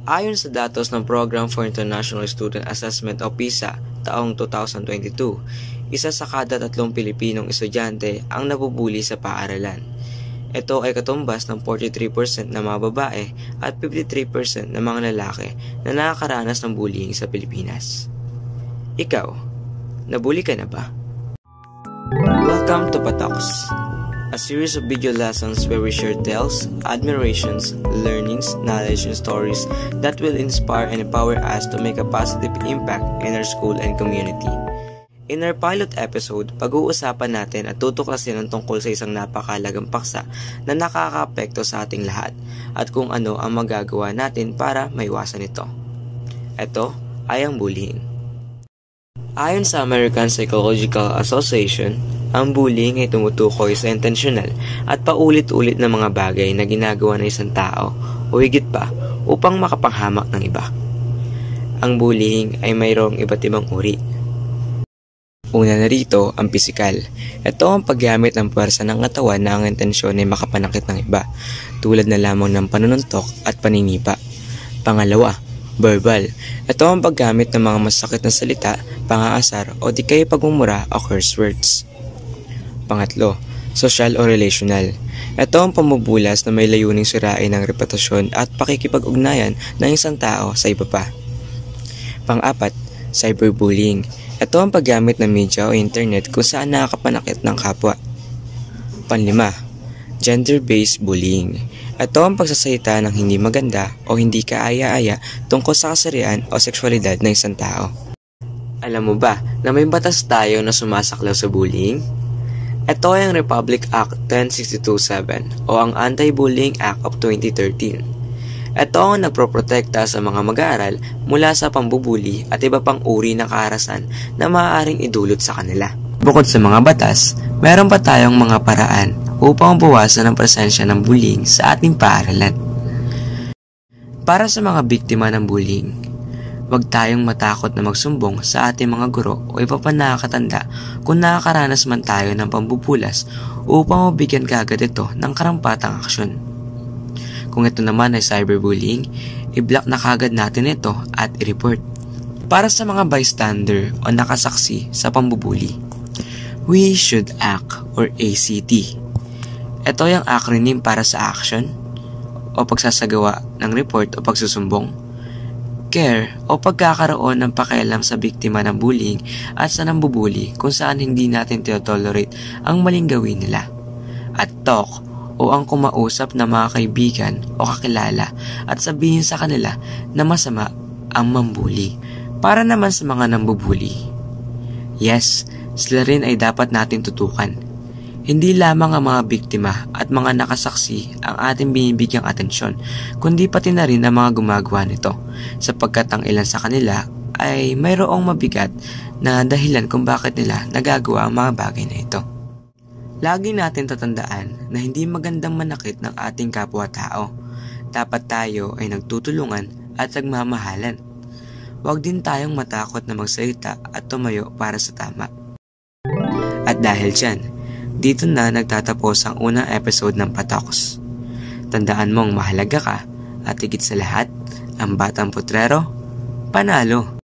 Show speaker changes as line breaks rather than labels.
Ayon sa datos ng Program for International Student Assessment o PISA taong 2022, isa sa kada 3 Pilipinong estudyante ang nabubuli sa paaralan. Ito ay katumbas ng 43% ng mga babae at 53% ng mga lalaki na nakakaranas ng bullying sa Pilipinas. Ikaw, nabully ka na ba? Welcome to Patox, a series of video lessons where we share tales, admirations, learnings, knowledge, and stories that will inspire and empower us to make a positive impact in our school and community. In our pilot episode, pag-uusapan natin at tutuklasin ang tungkol sa isang napakahalagang paksa na nakakaapekto sa ating lahat at kung ano ang magagawa natin para maiwasan ito. Ito ay ang bullying. Ayon sa American Psychological Association, ang bullying ay tumutukoy sa intentional at paulit-ulit na mga bagay na ginagawa ng isang tao o higit pa upang makapanghamak ng iba. Ang bullying ay mayroong iba't ibang uri. Una na rito ang pisikal. Ito ang paggamit ng puwersa ng katawan na ang intensyon ay makapanakit ng iba, tulad na lamang ng panununtok at paninipa. Pangalawa, verbal. Ito ang paggamit ng mga masakit na salita, pangaasar o di kaya pagmumura o curse words. Pangatlo, social o relational. Ito ang pambubulas na may layuning sirain ang reputasyon at pakikipag-ugnayan ng isang tao sa iba pa. Pang-apat, cyberbullying. Ito ang paggamit ng media o internet kung saan nakakapanakit ng kapwa. Panlima, gender-based bullying. Ito ang pagsasalita ng hindi maganda o hindi kaaya-aya tungkol sa kasarian o sexualidad ng isang tao. Alam mo ba na may batas tayo na sumasaklaw sa bullying? Ito ay ang Republic Act 10627 o ang Anti-Bullying Act of 2013. Ito ang nagproprotekta sa mga mag-aaral mula sa pambubuli at iba pang uri ng kaharasan na maaaring idulot sa kanila. Bukod sa mga batas, meron pa tayong mga paraan upang bawasan ang presensya ng bullying sa ating paaralan. Para sa mga biktima ng bullying, huwag tayong matakot na magsumbong sa ating mga guro o iba pa nakakatanda kung nakakaranas man tayo ng pambubulas upang mabigyan kaagad ito ng karampatang aksyon. Kung ito naman ay cyberbullying, i-block na kagad natin ito at i-report. Para sa mga bystander o nakasaksi sa pambubuli, we should act or ACT. Ito yung acronym para sa action o pagsasagawa ng report o pagsusumbong, care o pagkakaroon ng pakialam sa biktima ng bullying at sa nambubuli kung saan hindi natin tinotolerate ang maling gawin nila, at talk o ang kumausap na mga kaibigan o kakilala at sabihin sa kanila na masama ang mambuli. Para naman sa mga nambubuli, yes, sila rin ay dapat natin tutukan. Hindi lamang ang mga biktima at mga nakasaksi ang ating binibigyang atensyon, kundi pati na rin ang mga gumagawa nito, sapagkat ang ilan sa kanila ay mayroong mabigat na dahilan kung bakit nila nagagawa ang mga bagay na ito. Lagi natin tatandaan na hindi magandang manakit ng ating kapwa-tao. Dapat tayo ay nagtutulungan at nagmamahalan. Huwag din tayong matakot na magsalita at tumayo para sa tama. At dahil dyan, dito na nagtatapos ang unang episode ng Patox. Tandaan mong mahalaga ka at higit sa lahat, ang batang putrero, panalo.